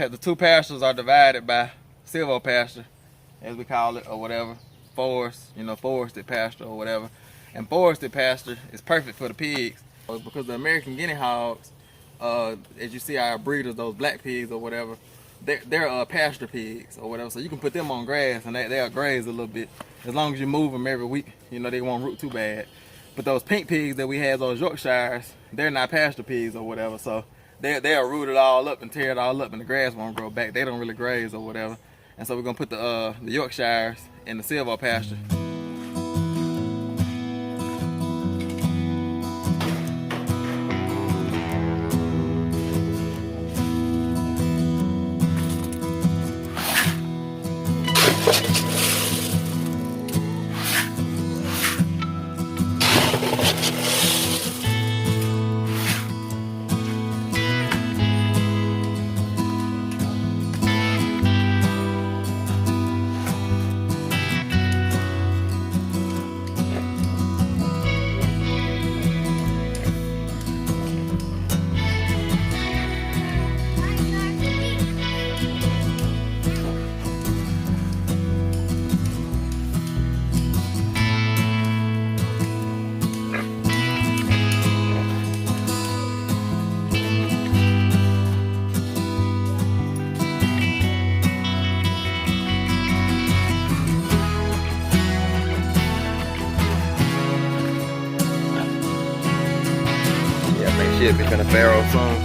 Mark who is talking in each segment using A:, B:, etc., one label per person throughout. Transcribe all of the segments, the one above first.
A: the two pastures are divided by SilvoPasture, as we call it, or whatever. Forest, you know, forested pasture or whatever. And forested pasture is perfect for the pigs because the American guinea hogs, as you see our breeders, those black pigs or whatever, they're pasture pigs or whatever. So you can put them on grass and they'll graze a little bit as long as you move them every week. You know, they won't root too bad. But those pink pigs that we have, those Yorkshires, they're not pasture pigs or whatever. So they'll root it all up and tear it all up, and the grass won't grow back. They don't really graze or whatever. And so we're gonna put the Yorkshires in the SilvoPasture. Should be finna farrow soon.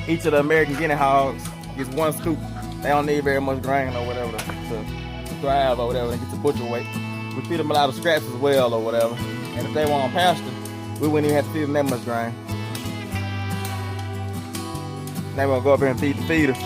A: Each of the American guinea hogs gets one scoop. They don't need very much grain or whatever to thrive or whatever and get to butcher weight. We feed them a lot of scraps as well or whatever. And if they were on pasture, we wouldn't even have to feed them that much grain. Now we're gonna go up here and feed the feeders.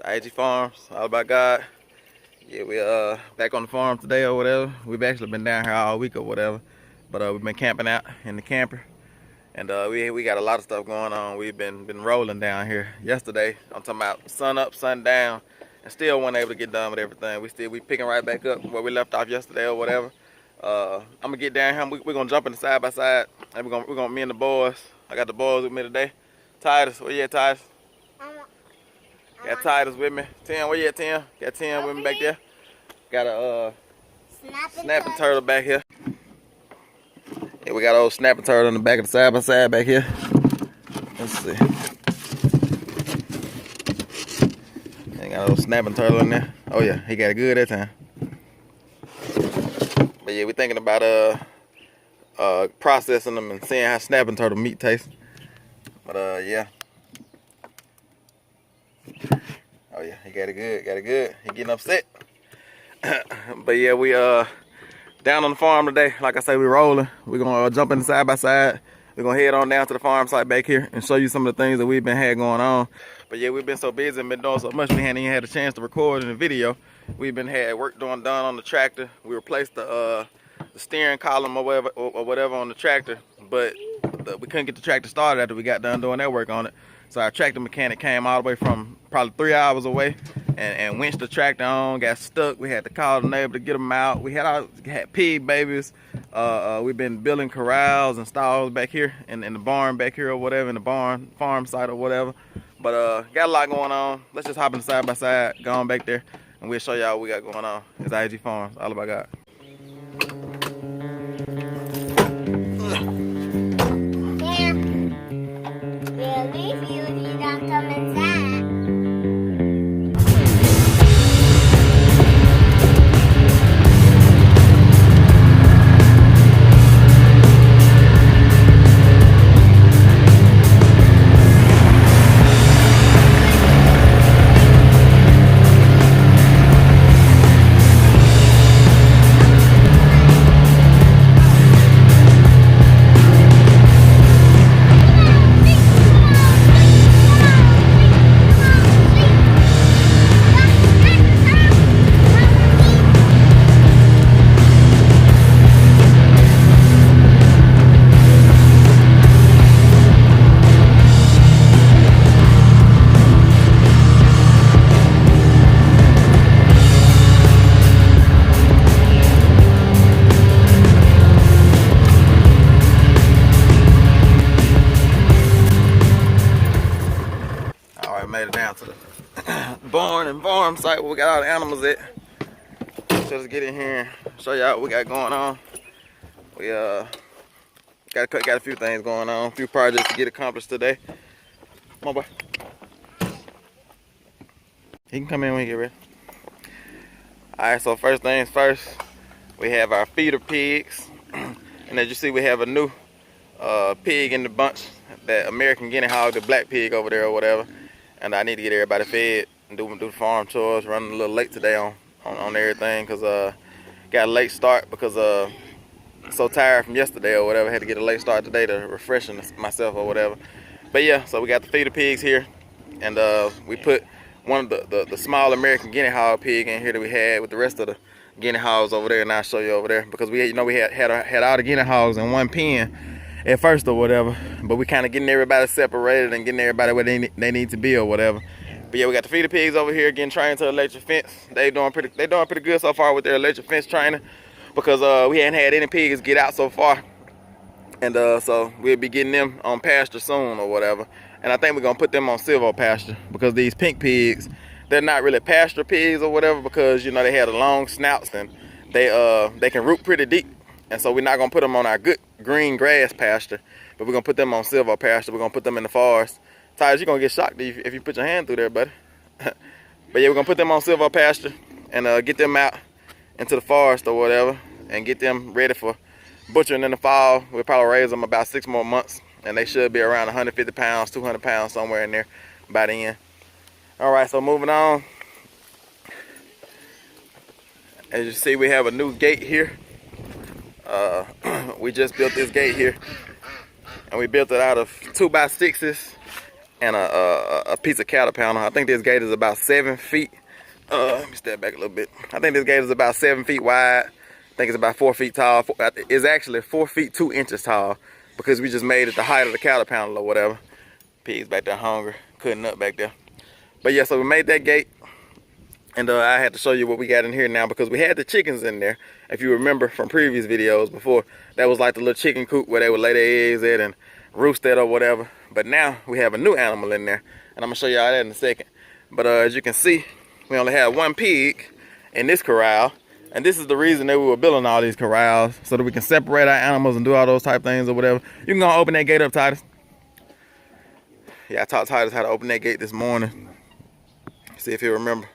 A: I.A.G Farms, all about God. Yeah, we back on the farm today or whatever. We've actually been down here all week or whatever, but we've been camping out in the camper, and we got a lot of stuff going on. We've been rolling down here. Yesterday, I'm talking about sun up, sun down, and still weren't able to get done with everything. We picking right back up where we left off yesterday or whatever. I'm gonna get down here. We're gonna jump in the side by side, and we're gonna me and the boys. I got the boys with me today. Titus, where you at, Titus? Got Titus with me. Tim, where you at, Tim? Got Tim with me back there. Got a snapping turtle back here. Yeah, we got old snapping turtle in the back of the side by side back here. Let's see. Yeah, got a old snapping turtle in there. Oh yeah, he got it good that time. But yeah, we're thinking about processing them and seeing how snapping turtle meat tastes. But yeah. Oh yeah, he got it good, He getting upset. But yeah, we down on the farm today. Like I say, we rolling. We're gonna jump in side by side. We're gonna head on down to the farm site back here and show you some of the things that we've been had going on. But yeah, we've been so busy and been doing so much we hadn't even had a chance to record in the video. We've been had work done on the tractor. We replaced the steering column or whatever on the tractor, but we couldn't get the tractor started after we got done doing that work on it. So our tractor mechanic came all the way from probably 3 hours away and winched the tractor on, got stuck. We had to call the neighbor to get them out. We had pig babies. We've been building corrals and stalls back here in the barn back here or whatever, in the barn farm site or whatever. But got a lot going on. Let's just hop in the side by side, go on back there, and we'll show y'all what we got going on. It's I.A.G Farms, all about God. Made it down to the barn and farm site where we got all the animals at. So let's get in here and show y'all what we got going on. We got a few things going on, a few projects to get accomplished today. Come on, boy. He can come in when he get ready. Alright, so first things first, we have our feeder pigs. And as you see, we have a new pig in the bunch, that American guinea hog, the black pig over there or whatever. And I need to get everybody fed and do the farm chores. Running a little late today on everything because got a late start because so tired from yesterday or whatever. Had to get a late start today to refreshing myself or whatever. But yeah, so we got the feeder pigs here, and we put one of the small American guinea hog pig in here that we had with the rest of the guinea hogs over there, and I'll show you over there because we had all the guinea hogs in one pen at first or whatever, but we kind of getting everybody separated and getting everybody where they need to be or whatever. But yeah, we got the feeder pigs over here getting trained to electric fence. They doing pretty good so far with their electric fence training because we hadn't had any pigs get out so far, and so we'll be getting them on pasture soon or whatever. And I think we're gonna put them on SilvoPasture because these pink pigs, they're not really pasture pigs or whatever because you know they have the long snouts and they can root pretty deep. And so we're not gonna put them on our good green grass pasture, but we're gonna put them on SilvoPasture. We're gonna put them in the forest. Tyus, you're gonna get shocked if you put your hand through there, buddy. But yeah, we're gonna put them on SilvoPasture and get them out into the forest or whatever and get them ready for butchering in the fall. We'll probably raise them about 6 more months, and they should be around 150 pounds, 200 pounds, somewhere in there by the end. All right, so moving on. As you see, we have a new gate here. We just built this gate here, and we built it out of 2x6s and a piece of cattle panel. I think this gate is about 7 feet. Let me step back a little bit. I think this gate is about 7 feet wide. I think it's about 4 feet tall. It's actually 4 feet 2 inches tall because we just made it the height of the cattle panel or whatever. Pigs back there hungry, cutting up back there. But yeah, so we made that gate. And I had to show you what we got in here now because we had the chickens in there. If you remember from previous videos before, that was like the little chicken coop where they would lay their eggs at and roost at or whatever. But now we have a new animal in there, and I'm gonna show y'all that in a second. But as you can see, we only have one pig in this corral, and this is the reason that we were building all these corrals, so that we can separate our animals and do all those type things or whatever. You can go open that gate up, Titus. Yeah, I taught Titus how to open that gate this morning. See if he'll remember.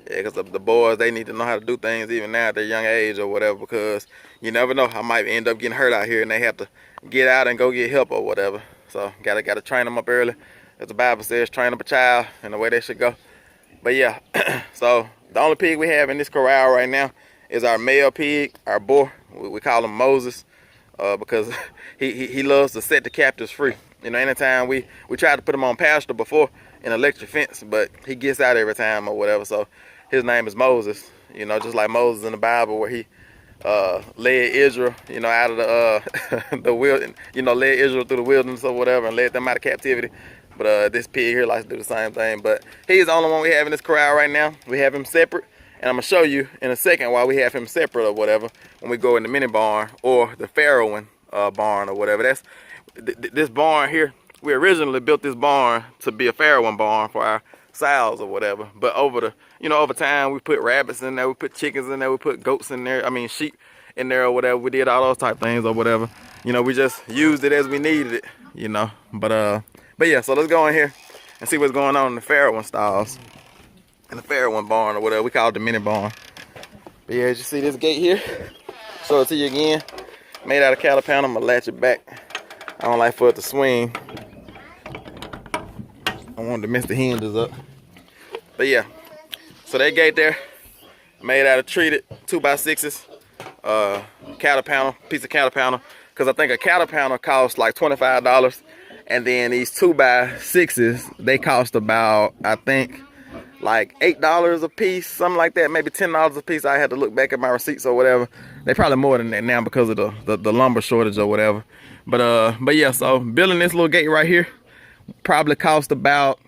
A: Yeah, because the boys, they need to know how to do things even now at their young age or whatever, because you never know, I might end up getting hurt out here and they have to get out and go get help or whatever. So gotta train them up early. As the Bible says, train up a child in the way they should go. But yeah, so the only pig we have in this corral right now is our male pig, our boar. We call him Moses because he loves to set the captives free. You know, anytime we tried to put him on pasture before in electric fence, but he gets out every time or whatever. So his name is Moses, you know, just like Moses in the Bible where he led Israel, you know, out of the the wilderness, you know, led Israel through the wilderness or whatever and led them out of captivity. But this pig here likes to do the same thing. But he's the only one we have in this corral right now. We have him separate. And I'm going to show you in a second why we have him separate or whatever when we go in the mini barn or the Farrowing barn or whatever. This barn here, we originally built this barn to be a Farrowing barn for our sows or whatever. But over time, we put rabbits in there, we put chickens in there, we put goats in there, I mean sheep in there or whatever. We did all those type things or whatever. We just used it as we needed it, But yeah, so let's go in here and see what's going on in the Farrowing stalls. In the Farrowing barn or whatever, we call it the mini barn. But yeah, as you see this gate here, show it to you again. Made out of cattle panel, I'm gonna latch it back. I don't like for it to swing. I wanted to mess the hinges up. But yeah, so that gate there, made out of treated 2x6s, cattle panel, piece of cattle panel. Cause I think a cattle panel costs like $25. And then these 2x6s, they cost about, I think, like $8 a piece, something like that, maybe $10 a piece. I had to look back at my receipts or whatever. They probably more than that now because of the lumber shortage or whatever. But yeah, so building this little gate right here probably cost about,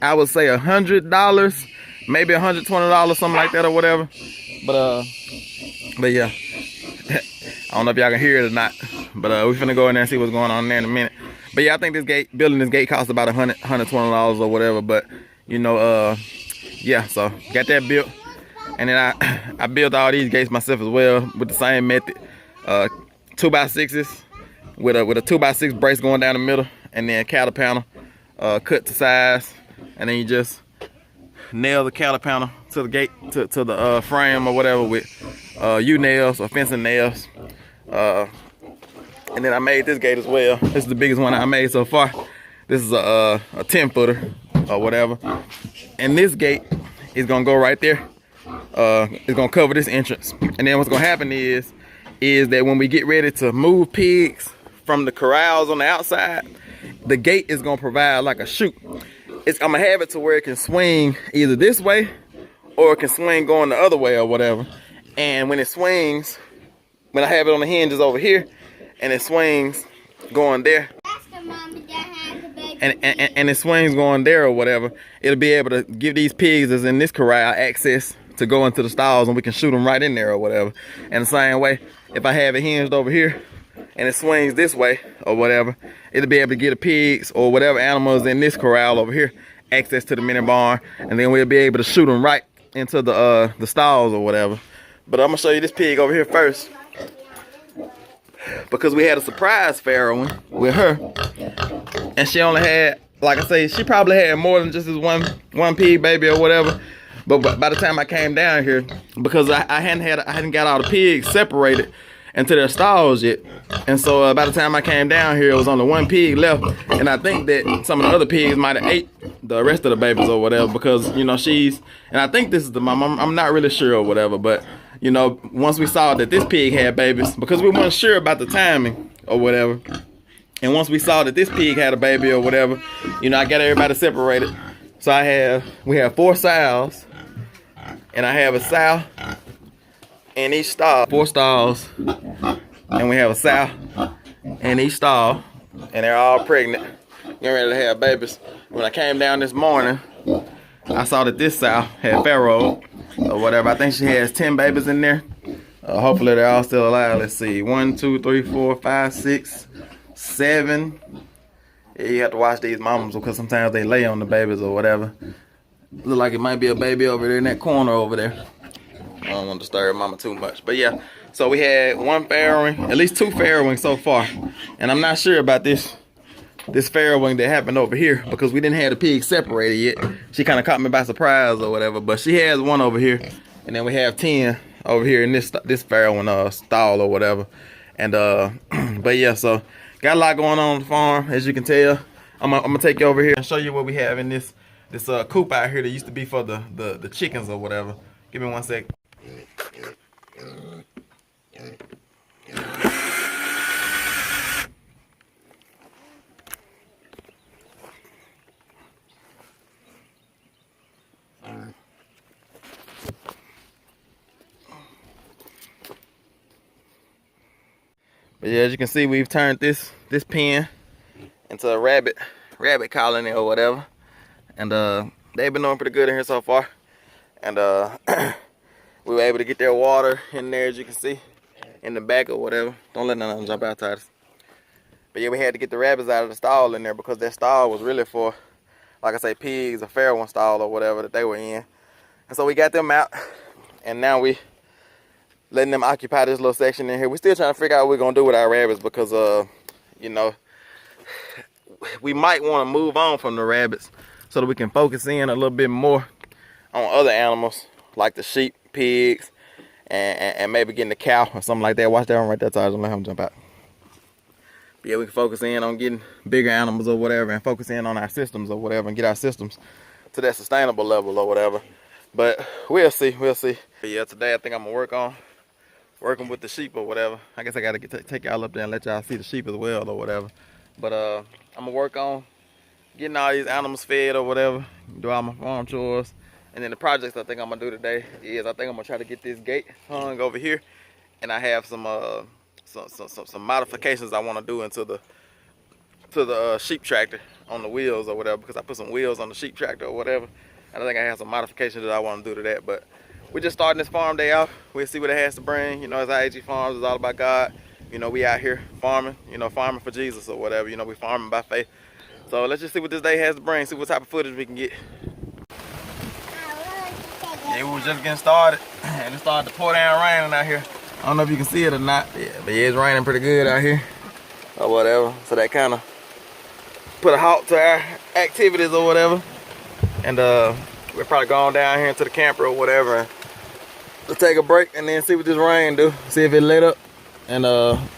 A: I would say $100, maybe $120, something like that or whatever. But yeah, I don't know if y'all can hear it or not. But we finna go in there and see what's going on there in a minute. But yeah, I think building this gate costs about $120 or whatever. But yeah, so got that built, and then I built all these gates myself as well with the same method, 2x6s with a 2x6 brace going down the middle, and then cattle panel cut to size, and then you just nail the cattle panel to the gate to the frame or whatever with U-nails or fencing nails. And then I made this gate as well. This is the biggest one I made so far. This is a 10-footer or whatever. And this gate is gonna go right there. It's gonna cover this entrance. And then what's gonna happen is that when we get ready to move pigs from the corrals on the outside, the gate is gonna provide like a chute. I'm gonna have it to where it can swing either this way or it can swing going the other way or whatever. And when it swings, when I have it on the hinges over here, and it swings going there, and it swings going there or whatever, it'll be able to give these pigs that's in this corral access to go into the stalls, and we can shoot them right in there or whatever. And the same way, if I have it hinged over here and it swings this way or whatever, it'll be able to give the pigs or whatever animals in this corral over here access to the mini barn, and then we'll be able to shoot them right into the stalls or whatever. But I'm gonna show you this pig over here first, because we had a surprise farrowing with her, and she only had, like I say, she probably had more than just this one pig baby or whatever. But by the time I came down here, because I hadn't got all the pigs separated into their stalls yet, and so by the time I came down here, it was only one pig left, and I think that some of the other pigs might have ate the rest of the babies or whatever, because she's, and I think this is the mom. I'm not really sure or whatever, but once we saw that this pig had babies, because we weren't sure about the timing or whatever, and once we saw that this pig had a baby or whatever, I got everybody separated. So we have 4 sows, and I have a sow in each stall, 4 stalls, and we have a sow in each stall, and they're all pregnant, getting ready to have babies. When I came down this morning, I saw that this sow had farrowed or whatever. I think she has 10 babies in there. Hopefully they're all still alive. Let's see, 1, 2, 3, 4, 5, 6, 7. Yeah, you have to watch these mamas because sometimes they lay on the babies or whatever. Look like it might be a baby over there in that corner over there. I don't want to disturb mama too much. But yeah, so we had 1 farrowing, at least 2 farrowing so far. And I'm not sure about this farrowing that happened over here, because we didn't have the pigs separated yet. She kind of caught me by surprise or whatever. But she has 1 over here, and then we have 10 over here in this farrowing stall or whatever. And but yeah, so got a lot going on the farm, as you can tell. I'm gonna take you over here and show you what we have in this coop out here that used to be for the chickens or whatever. Give me 1 sec. But yeah, as you can see, we've turned this pen into a rabbit rabbit colony or whatever. And they've been doing pretty good in here so far. And we were able to get their water in there, as you can see, in the back or whatever. Don't let none of them jump out, Titus. But yeah, we had to get the rabbits out of the stall in there because that stall was really for, like I say, pigs, a Farrowing stall or whatever that they were in. And so we got them out, and now we letting them occupy this little section in here. We're still trying to figure out what we're gonna do with our rabbits because you know, we might want to move on from the rabbits so that we can focus in a little bit more on other animals like the sheep, pigs, and maybe getting the cow or something like that. Watch that one right there, Titus. Don't let him jump out. But yeah, we can focus in on getting bigger animals or whatever, and focus in on our systems or whatever, and get our systems to that sustainable level or whatever. But we'll see, we'll see. But yeah, today I think I'm gonna working with the sheep or whatever. I guess I gotta take y'all up there and let y'all see the sheep as well or whatever. But I'm gonna work on getting all these animals fed or whatever, do all my farm chores. And then the projects I think I'm gonna do today is I think I'm gonna try to get this gate hung over here, and I have some modifications I want to do into the sheep tractor on the wheels or whatever, because I put some wheels on the sheep tractor or whatever. And I think I have some modifications that I want to do to that. But we're just starting this farm day off. We'll see what it has to bring. You know, it's I.A.G Farms, it's all about God. You know, we out here farming, you know, farming for Jesus or whatever. You know, we farming by faith. So let's just see what this day has to bring, see what type of footage we can get. Yeah, we were just getting started, and it started to pour down raining out here. I don't know if you can see it or not, yeah, but yeah, it's raining pretty good out here or whatever. So that kind of put a halt to our activities or whatever. And we're probably going down here into the camper or whatever and to take a break and then see what this rain do. See if it lit up, and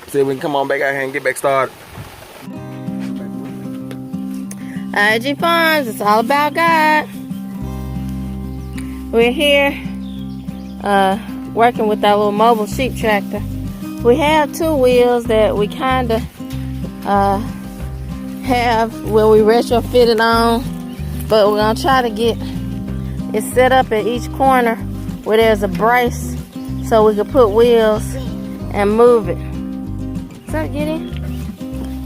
A: see if we can come on back out here and get back started.
B: I.A.G Farms, it's all about God. We're here working with our little mobile sheep tractor. We have two wheels that we kind of have where we retrofitted on, but we're gonna try to get it set up at each corner where there's a brace so we can put wheels and move it. So get in.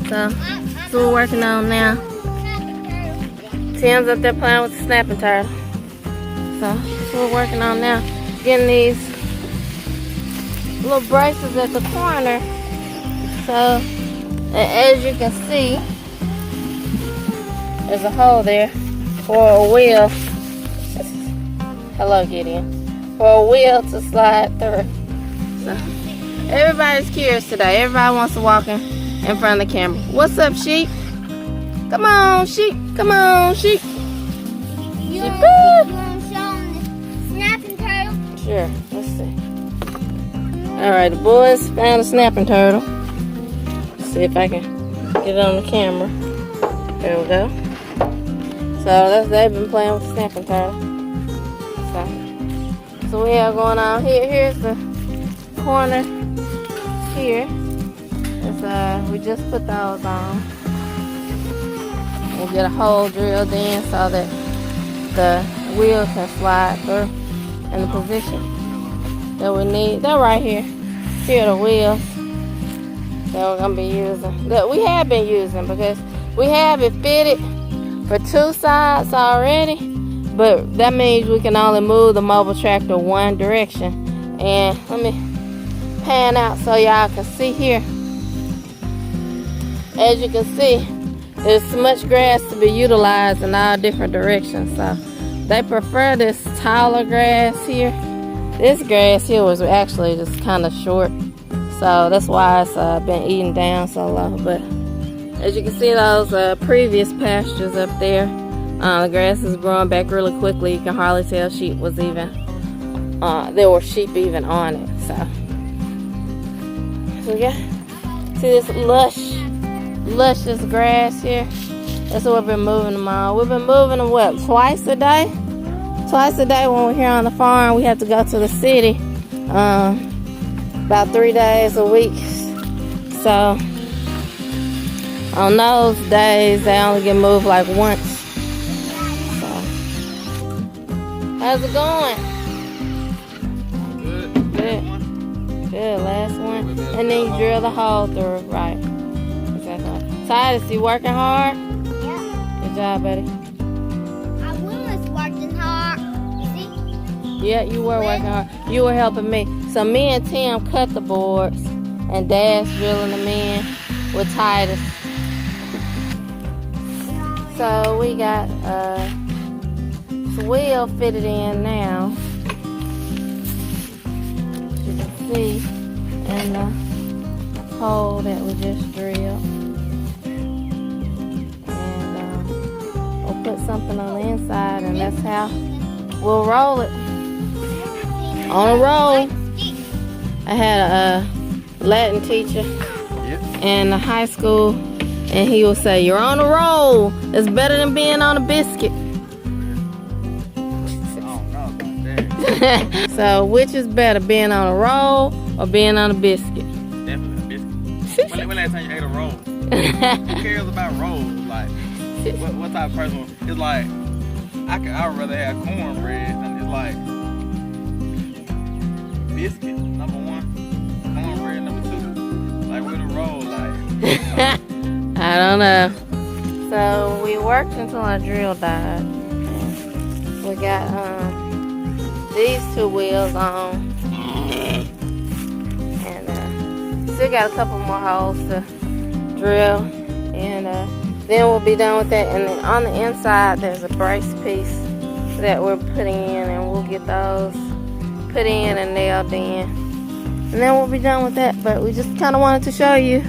B: So that's what we're working on now. Tim's up there playing with the snapping turtle. So that's what we're working on now. Getting these little braces at the corner. So, and as you can see, there's a hole there for a wheel. Hello, Gideon. For a wheel to slide through. So, everybody's curious today. Everybody wants to walk in front of the camera. What's up, sheep? Come on, sheep. Come on, sheep.
C: You want to show them the snapping turtle?
B: Sure. Let's see. Alright, the boys found a snapping turtle. Let's see if I can get it on the camera. There we go. So they've been playing with the snapping turtle. So we have going on here. Here's the corner here. We just put those on. We'll get a hole drilled in so that the wheel can slide through in the position that we need. They're right here. Here are the wheels that we're gonna be using. That we have been using because we have it fitted for two sides already. But that means we can only move the mobile tractor one direction. And let me pan out so y'all can see here. As you can see, there's so much grass to be utilized in all different directions. So they prefer this taller grass here. This grass here was actually just kind of short. So that's why it's been eaten down so low. But as you can see, those previous pastures up there, the grass is growing back really quickly. You can hardly tell sheep was even, there were sheep even on it. So yeah, see this luscious grass here? That's what we've been moving them on. We've been moving them what, twice a day? Twice a day when we're here on the farm. We have to go to the city about 3 days a week. So on those days they only get moved like once. So how's it going? Good, last one. And then you drill the hole through, right? Exactly. Titus, you working hard?
C: Yeah.
B: Good job, buddy.
C: I was working hard. You see?
B: Yeah, you were working hard. You were helping me. So me and Tim cut the boards, and Dad's drilling them in with Titus. So we got this wheel fitted in now. As you can see, and the hole that we just drilled. And we'll put something on the inside, and that's how we'll roll it. On a roll. I had a Latin teacher in high school, and he would say, "You're on a roll. It's better than being on a biscuit." So, which is better, being on a roll or being on a biscuit?
A: Definitely a biscuit. When last time you ate a roll? Who cares about rolls? Like, what type of person? It's like, I'd rather have cornbread than it's like biscuit, number one, cornbread, number two. Like, with a roll, like.
B: I don't know. So, we worked until our drill died. We got, these two wheels on, and still got a couple more holes to drill, and then we'll be done with that. And then on the inside there's a brace piece that we're putting in, and we'll get those put in and nailed in, and then we'll be done with that. But we just kind of wanted to show you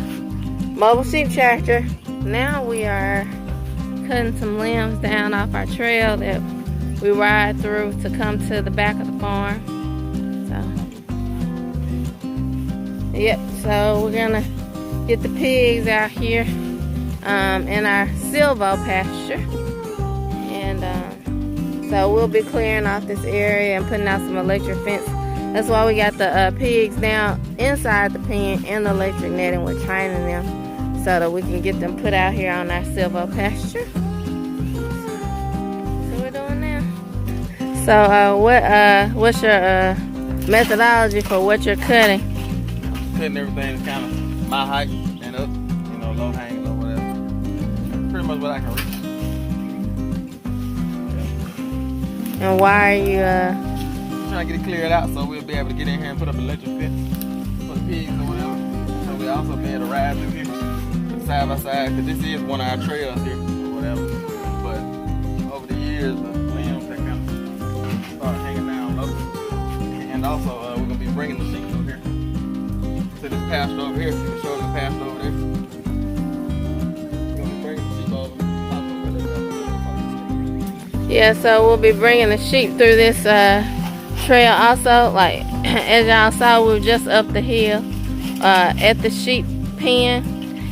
B: mobile sheep tractor. Now we are cutting some limbs down off our trail that we ride through to come to the back of the farm. So, yep, so we're gonna get the pigs out here in our SilvoPasture. And so we'll be clearing off this area and putting out some electric fence. That's why we got the pigs down inside the pen and the electric netting. We're training them so that we can get them put out here on our SilvoPasture. So what's your methodology for what you're cutting?
A: Cutting everything that's kind of my height and up, you know, low hanging or whatever. Pretty much what I can reach. Yeah.
B: And why are you
A: trying to get it cleared out so we'll be able to get in here and put up electric fence for the pigs or whatever. So we'll also be able to ride through here side by side, because this is one of our trails here or whatever. But over the years, hanging down low. And also we're going to be bringing the sheep over here to this pasture over here. You can show them the pasture over there. We're going to be bringing the sheep over.
B: Yeah, so we'll be bringing the sheep through this trail also. Like, as y'all saw, we were just up the hill at the sheep pen,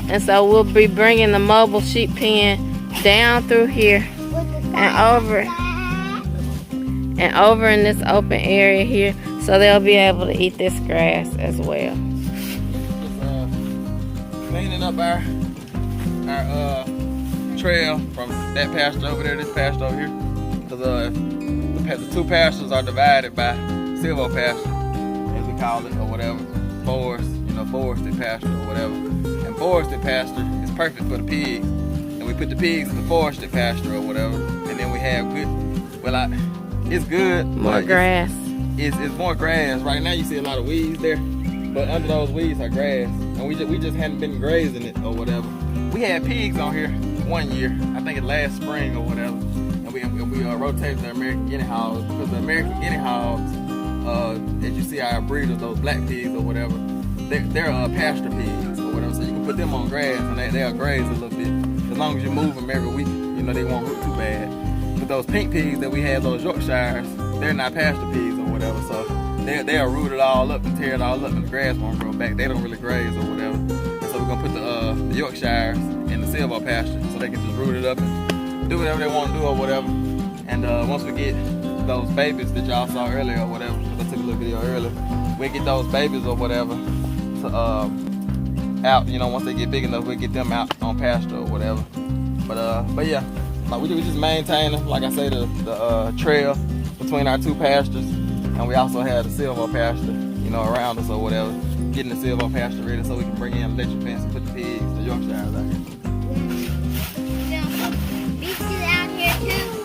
B: and so we'll be bringing the mobile sheep pen down through here and over in this open area here, so they'll be able to eat this grass as well.
A: Just cleaning up our trail from that pasture over there, this pasture over here, because the two pastures are divided by SilvoPasture, as we call it, or whatever, forested pasture or whatever. And forested pasture is perfect for the pigs, and we put the pigs in the forested pasture or whatever, and then we have good, it's good.
B: More grass.
A: It's more grass. Right now you see a lot of weeds there, but under those weeds are grass, and we just hadn't been grazing it or whatever. We had pigs on here one year, I think it last spring or whatever, and we rotated the American guinea hogs, because the American guinea hogs, as you see our breeders, those black pigs or whatever, they're pasture pigs or whatever, so you can put them on grass and they'll graze a little bit. As long as you move them every week, you know, they won't root too bad. But those pink pigs that we had, those Yorkshires, they're not pasture pigs or whatever, so they'll root it all up and tear it all up, and the grass won't grow back. They don't really graze or whatever. And so we're gonna put the Yorkshires in the SilvoPasture so they can just root it up and do whatever they want to do or whatever. And once we get those babies that y'all saw earlier or whatever, because I took a little video earlier, we get those babies or whatever to out. You know, once they get big enough, we'll get them out on pasture or whatever. But yeah. Like we just maintain, like I say, the trail between our two pastures, and we also have the SilvoPasture, you know, around us or whatever, getting the SilvoPasture ready so we can bring in electric fence and put the pigs, the Yorkshires out here.
C: 2.